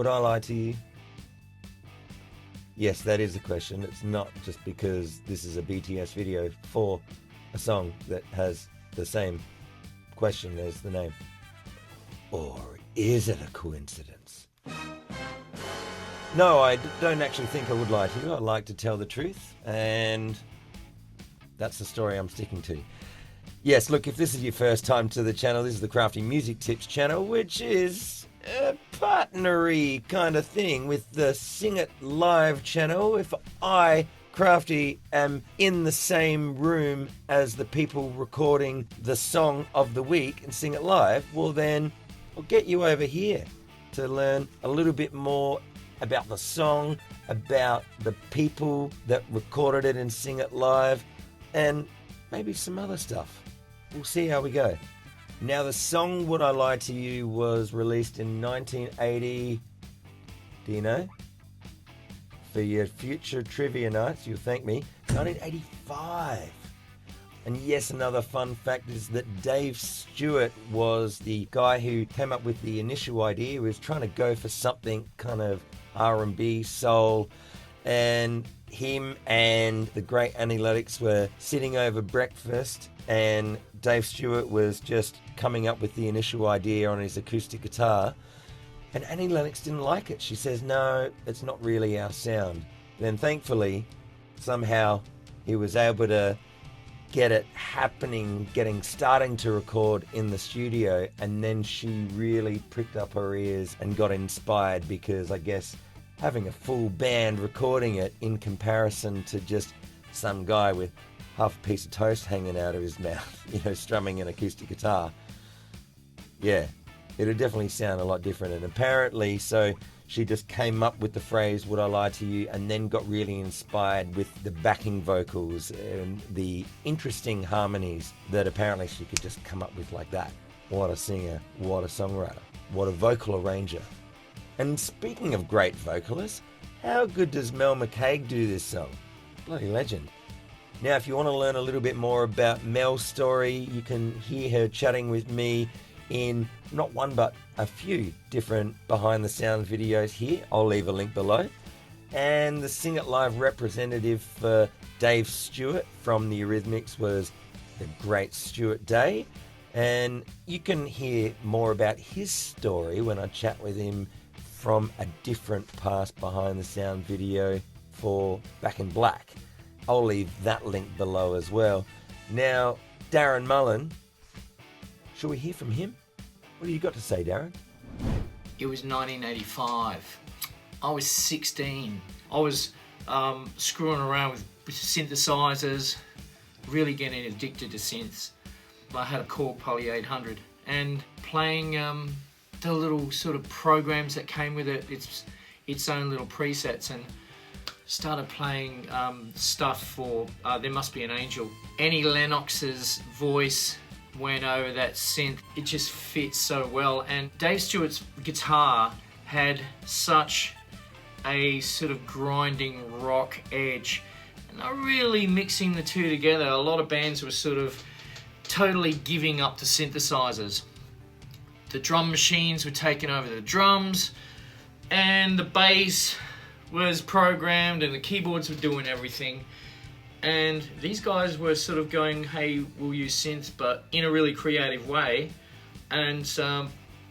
Would I lie to you? Yes, that is a question. It's not just because this is a BTS video for a song that has the same question as the name. Or is it a coincidence? No, I don't actually think I would lie to you. I like to tell the truth, and that's the story I'm sticking to. Yes, look, if this is your first time to the channel, this is the Crafty Music Tips channel, which is a partnery kind of thing with the Sing It Live channel. If I, Crafty, am in the same room as the people recording the song of the week and sing it live, well then I'll get you over here to learn a little bit more about the song, about the people that recorded it and sing it live, and maybe some other stuff. We'll see how we go. Now, the song Would I Lie to You was released in 1980. Do you know? For your future trivia nights, you'll thank me. 1985. And yes, another fun fact is that Dave Stewart was the guy who came up with the initial idea. He was trying to go for something kind of R&B, soul, and him and the great Lennox were sitting over breakfast, and Dave Stewart was just coming up with the initial idea on his acoustic guitar, and Annie Lennox didn't like it. She says, no, it's not really our sound. Then thankfully, somehow he was able to get it happening, starting to record in the studio, and then she really pricked up her ears and got inspired, because I guess having a full band recording it in comparison to just some guy with half a piece of toast hanging out of his mouth, strumming an acoustic guitar, yeah, it'd definitely sound a lot different. And apparently, so she just came up with the phrase, would I lie to you, and then got really inspired with the backing vocals and the interesting harmonies that apparently she could just come up with like that. What a singer, what a songwriter, what a vocal arranger. And speaking of great vocalists, how good does Mel McCaig do this song? Bloody legend. Now, if you want to learn a little bit more about Mel's story, you can hear her chatting with me in not one but a few different behind the sound videos here. I'll leave a link below. And the Sing It Live representative for Dave Stewart from the Eurythmics was the great Stewart Day. And you can hear more about his story when I chat with him from a different past behind the sound video for Back in Black. I'll leave that link below as well. Now, Darren Mullan, shall we hear from him? What do you got to say, Darren? It was 1985. I was 16. I was screwing around with synthesizers, really getting addicted to synths. I had a Korg Poly 800 and playing the little sort of programs that came with it, its own little presets, and started playing stuff for There Must Be an Angel. Annie Lennox's voice went over that synth. It just fits so well, and Dave Stewart's guitar had such a sort of grinding rock edge, and they're really mixing the two together. A lot of bands were sort of totally giving up the synthesizers. The drum machines were taking over the drums, and the bass was programmed, and the keyboards were doing everything. And these guys were sort of going, hey, we'll use synths, but in a really creative way, and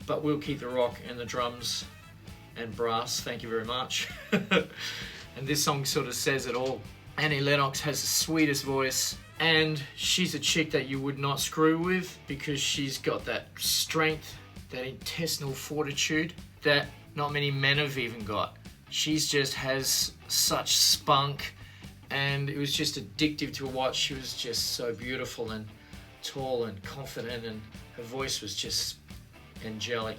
but we'll keep the rock and the drums and brass, thank you very much. And this song sort of says it all. Annie Lennox has the sweetest voice, and she's a chick that you would not screw with, because she's got that strength, that intestinal fortitude that not many men have even got. She's just has such spunk, and it was just addictive to watch. She was just so beautiful and tall and confident, and her voice was just angelic.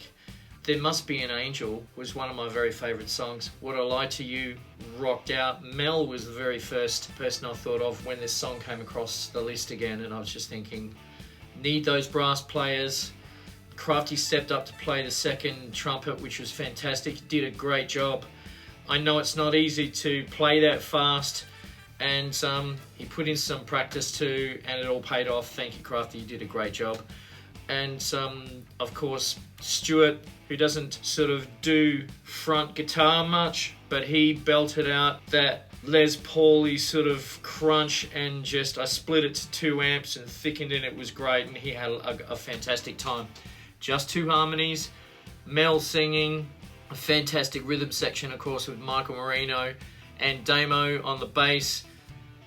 There Must Be an Angel was one of my very favourite songs. Would I Lie to You rocked out. Mel was the very first person I thought of when this song came across the list again, and I was just thinking, need those brass players. Crafty stepped up to play the second trumpet, which was fantastic. He did a great job. I know it's not easy to play that fast, and he put in some practice too, and it all paid off. Thank you, Crafty, you did a great job. and of course Stewart, who doesn't sort of do front guitar much, but he belted out that Les Paul-y sort of crunch, and just I split it to 2 amps and thickened it. It was great, and he had a fantastic time. Just 2 harmonies, Mel singing, a fantastic rhythm section, of course, with Michael Marino, and Damo on the bass.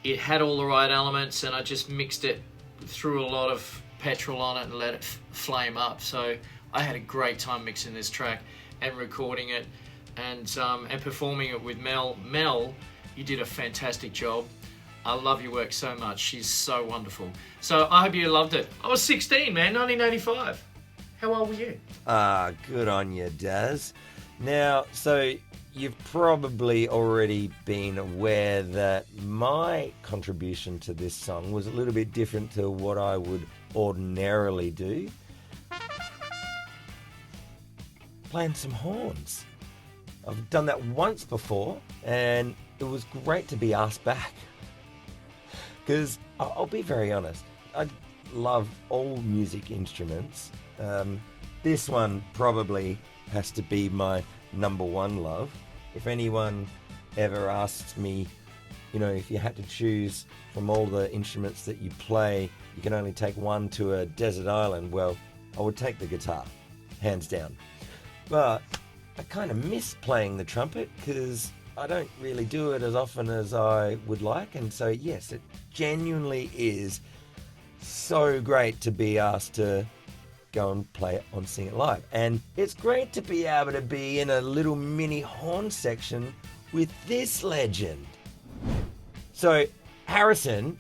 It had all the right elements, and I just mixed it, threw a lot of petrol on it and let it flame up. So I had a great time mixing this track and recording it, and performing it with Mel. Mel, you did a fantastic job. I love your work so much. She's so wonderful. So I hope you loved it. I was 16, man, 1985. How old were you? Good on you, Daz. Now, so you've probably already been aware that my contribution to this song was a little bit different to what I would ordinarily do. Playing some horns. I've done that once before, and it was great to be asked back. Because I'll be very honest, I love all music instruments. This one probably has to be my number one love. If anyone ever asks me, you know, if you had to choose from all the instruments that you play, you can only take one to a desert island, well, I would take the guitar, hands down. But I kind of miss playing the trumpet because I don't really do it as often as I would like. And so, yes, it genuinely is so great to be asked to go and play it on Sing It Live. And it's great to be able to be in a little mini horn section with this legend. So, Harrison,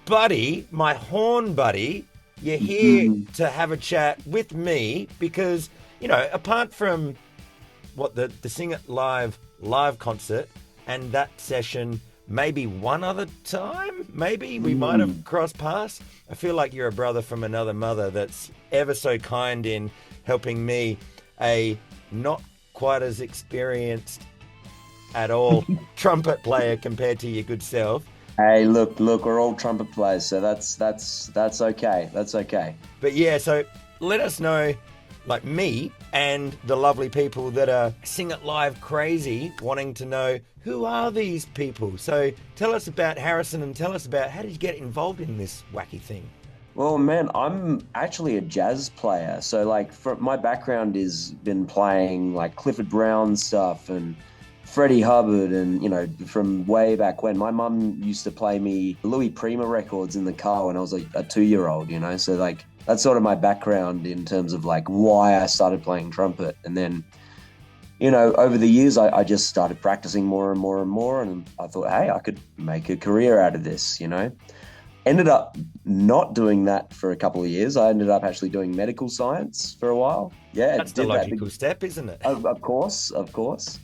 buddy, my horn buddy, you're here to have a chat with me because, you know, apart from what the Sing It Live concert and that session, maybe one other time, maybe we might have crossed paths. I feel like you're a brother from another mother that's ever so kind in helping me, a not quite as experienced at all trumpet player compared to your good self. Hey, look, we're all trumpet players, so that's okay. That's okay. But yeah, so let us know, like me and the lovely people that are Sing It Live crazy, wanting to know who are these people. So tell us about Harrison and tell us about how did you get involved in this wacky thing? Well, man, I'm actually a jazz player. So like my background is been playing like Clifford Brown stuff and Freddie Hubbard, and, you know, from way back when. My mum used to play me Louis Prima records in the car when I was like a 2-year-old, you know, so like that's sort of my background in terms of like why I started playing trumpet. And then, you know, over the years, I just started practicing more and more and more. And I thought, hey, I could make a career out of this, you know. Ended up not doing that for a couple of years. I ended up actually doing medical science for a while. Yeah, that's the logical step, isn't it? Of course,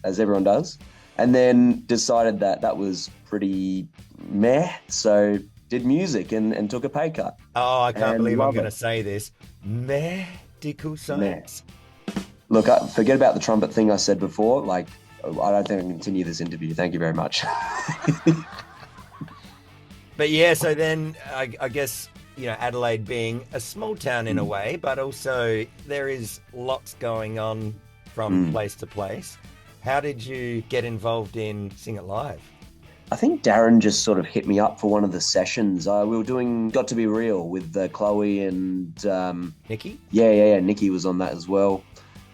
as everyone does. And then decided that was pretty meh. So did music and took a pay cut. Oh, I can't believe I'm going to say this. Medical science. Meh. Look, forget about the trumpet thing I said before. Like, I don't think I can continue this interview. Thank you very much. But yeah, so then I guess, you know, Adelaide being a small town in a way, but also there is lots going on from place to place. How did you get involved in Sing It Live? I think Darren just sort of hit me up for one of the sessions. We were doing Got to Be Real with Chloe and... Nikki? Yeah. Nikki was on that as well.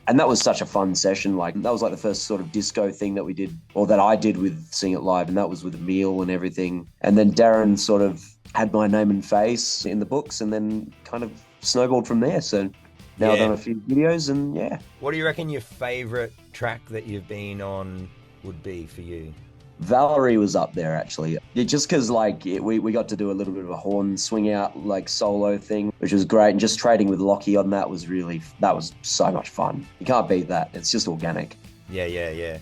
And that was such a fun session. Like, that was like the first sort of disco thing that we did, or that I did with Sing It Live, and that was with Emil and everything. And then Darren sort of had my name and face in the books, and then kind of snowballed from there. So now I've done a few videos, and yeah. What do you reckon your favourite track that you've been on would be for you? Valerie was up there, actually. Just because, like, we got to do a little bit of a horn swing out, like, solo thing, which was great. And just trading with Lockie on that was so much fun. You can't beat that. It's just organic. Yeah.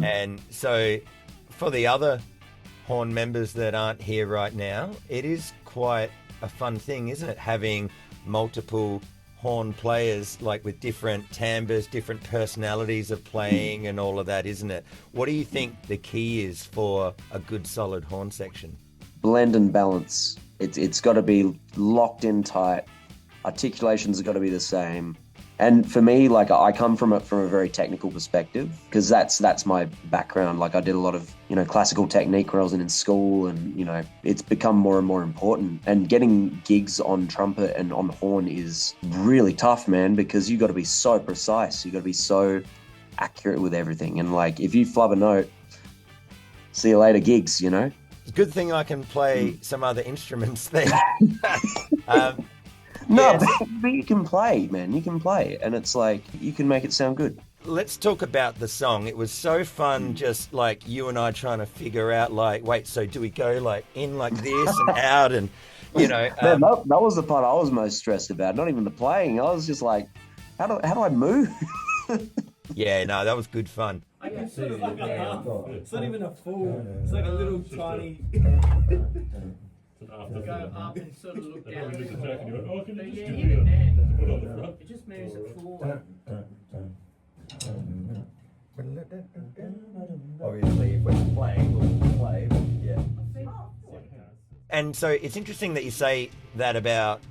And so for the other horn members that aren't here right now, it is quite a fun thing, isn't it? Having multiple horn players, like with different timbres, different personalities of playing and all of that, isn't it? What do you think the key is for a good solid horn section? Blend and balance. It's got to be locked in tight. articulations have got to be the same. And for me, like, I come from a very technical perspective, because that's my background. Like, I did a lot of, classical technique when I was in school, and, it's become more and more important. And getting gigs on trumpet and on horn is really tough, man, because you got to be so precise. You got to be so accurate with everything. And like, if you flub a note, see you later gigs, Good thing I can play some other instruments then. No, Yes. but you can play, man. You can play. And it's like, you can make it sound good. Let's talk about the song. It was so fun, just like you and I trying to figure out, like, wait, so do we go like in like this and out, and Man, that was the part I was most stressed about. Not even the playing. I was just like, how do I move? yeah, no, that was good fun. I can see it. It's not even a full. It's like a little tiny. Go up and sort of look down. Just a jack and you go, oh, can you just Yeah, do even then, put it on the front? it just moves it forward. Obviously, if we're playing, we'll play, but yeah. And so it's interesting that you say that about,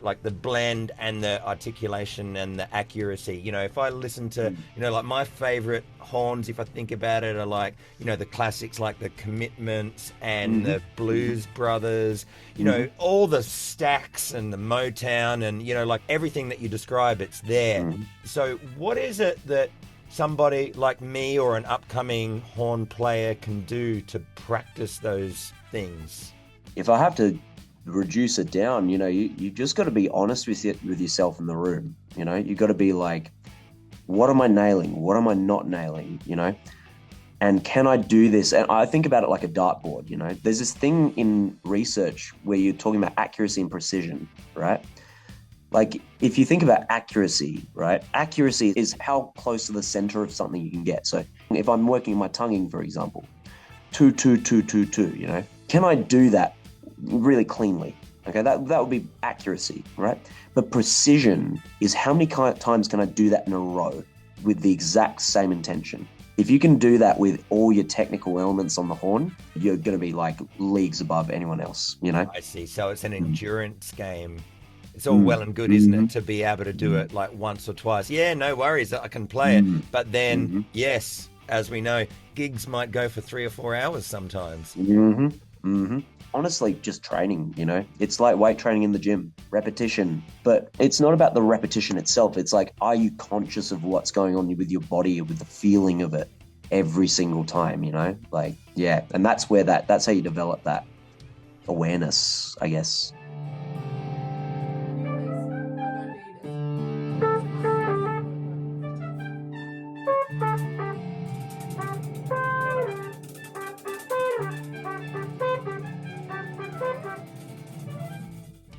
like the blend and the articulation and the accuracy. If I listen to, like my favorite horns, if I think about it, are like, the classics like the Commitments and the Blues Brothers, all the Stacks and the Motown and, like everything that you describe, it's there. So what is it that somebody like me or an upcoming horn player can do to practice those things? If I have to reduce it down, you just got to be honest with yourself in the room. You got to be like, what am I nailing? What am I not nailing? And can I do this? And I think about it like a dartboard. There's this thing in research where you're talking about accuracy and precision, right? Like, if you think about accuracy, right? Accuracy is how close to the center of something you can get. So if I'm working my tonguing, for example, 2, 2, 2, 2, 2, can I do that really cleanly? Okay, that would be accuracy, right? But precision is how many times can I do that in a row with the exact same intention? If you can do that with all your technical elements on the horn, you're going to be like leagues above anyone else, I see. So it's an endurance game. It's all well and good, isn't it, to be able to do it like once or twice. Yeah, no worries, I can play it. But then, yes, as we know, gigs might go for 3 or 4 hours sometimes. Honestly, just training, it's like weight training in the gym, repetition. But it's not about the repetition itself. It's like, are you conscious of what's going on with your body, with the feeling of it every single time, like, yeah. And that's where that's how you develop that awareness, I guess.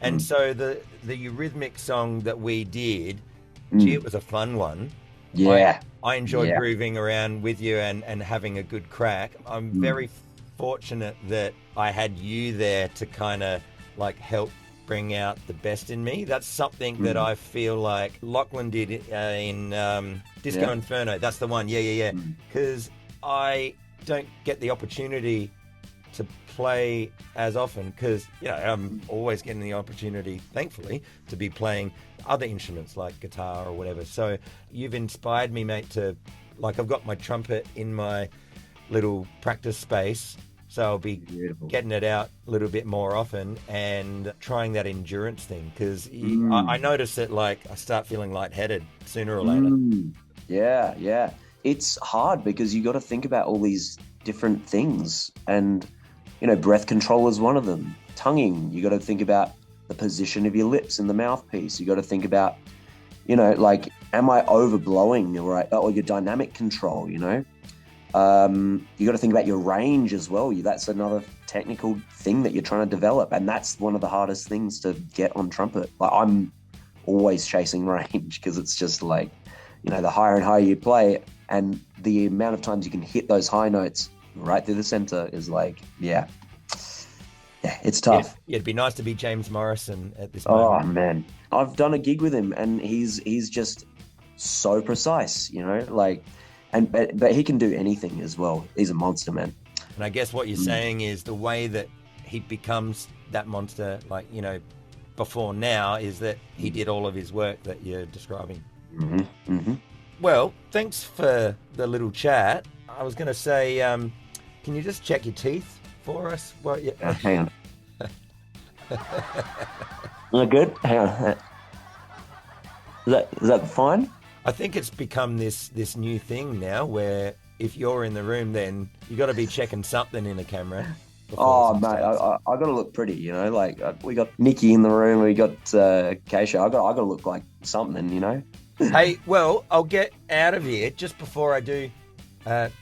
And so the Eurythmics song that we did, gee, it was a fun one. Yeah. I enjoyed grooving around with you and having a good crack. I'm very fortunate that I had you there to kind of like help bring out the best in me. That's something that I feel like Lachlan did in Disco Inferno. That's the one. Yeah. Because I don't get the opportunity to play as often because, I'm always getting the opportunity, thankfully, to be playing other instruments like guitar or whatever. So you've inspired me, mate, to, like, I've got my trumpet in my little practice space. So I'll be getting it out a little bit more often and trying that endurance thing because I notice that, like, I start feeling lightheaded sooner or later. Yeah. It's hard because you got to think about all these different things. And, breath control is one of them. Tonguing, you got to think about the position of your lips in the mouthpiece. You got to think about, like, am I overblowing, right? Or your dynamic control, you got to think about your range as well. That's another technical thing that you're trying to develop. And that's one of the hardest things to get on trumpet. Like, I'm always chasing range because it's just like, the higher and higher you play and the amount of times you can hit those high notes right through the center is like, yeah, it's tough. Yeah, it'd be nice to be James Morrison at this moment. Oh man, I've done a gig with him and he's just so precise, like, but he can do anything as well. He's a monster, man. And I guess what you're saying is the way that he becomes that monster, like, before now is that he did all of his work that you're describing. Mm-hmm. Mm-hmm. Well, thanks for the little chat. I was going to say, can you just check your teeth for us? Well, yeah. Hang on. Look good? Hang on. Is that fine? I think it's become this new thing now where if you're in the room, then you got to be checking something in the camera. Oh, mate, I got to look pretty, you know. Like we got Nikki in the room, we got Keisha. I got to look like something, you know. Hey, well, I'll get out of here just before I do.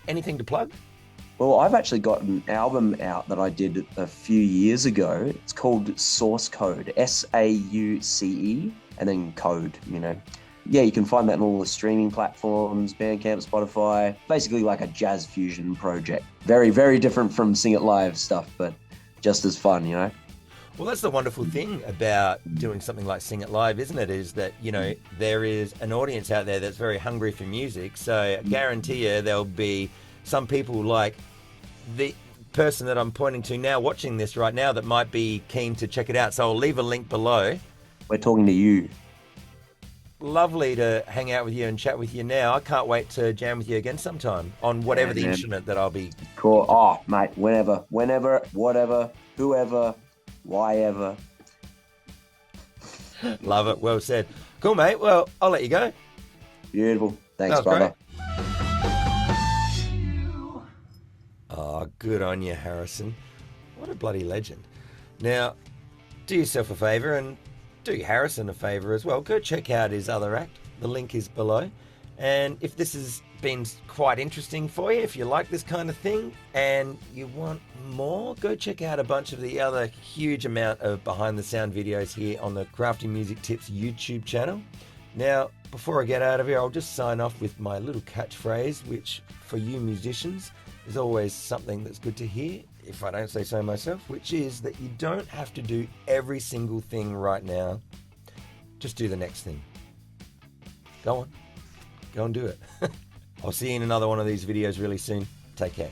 Anything to plug? Well, I've actually got an album out that I did a few years ago. It's called Source Code, SAUCE, and then code, you know. Yeah, you can find that on all the streaming platforms, Bandcamp, Spotify. Basically like a jazz fusion project. Very, very different from Sing It Live stuff, but just as fun, you know. Well, that's the wonderful thing about doing something like Sing It Live, isn't it? Is that, you know, there is an audience out there that's very hungry for music. So I guarantee you there'll be some people like the person that I'm pointing to now watching this right now that might be keen to check it out. So I'll leave a link below. We're talking to you. Lovely to hang out with you and chat with you now. I can't wait to jam with you again sometime on whatever the instrument that I'll be. Cool. Oh, mate, whenever, whatever, whoever, why ever. Love it. Well said. Cool, mate. Well, I'll let you go. Beautiful. Thanks, That was brother. great. Oh, good on you, Harrison. What a bloody legend. Now, do yourself a favour and do Harrison a favour as well. Go check out his other act. The link is below. And if this has been quite interesting for you, if you like this kind of thing and you want more, go check out a bunch of the other huge amount of behind the sound videos here on the Crafty Music Tips YouTube channel. Now, before I get out of here, I'll just sign off with my little catchphrase, which for you musicians is always something that's good to hear, if I don't say so myself, which is that you don't have to do every single thing right now. Just do the next thing. Go on. Go and do it. I'll see you in another one of these videos really soon. Take care.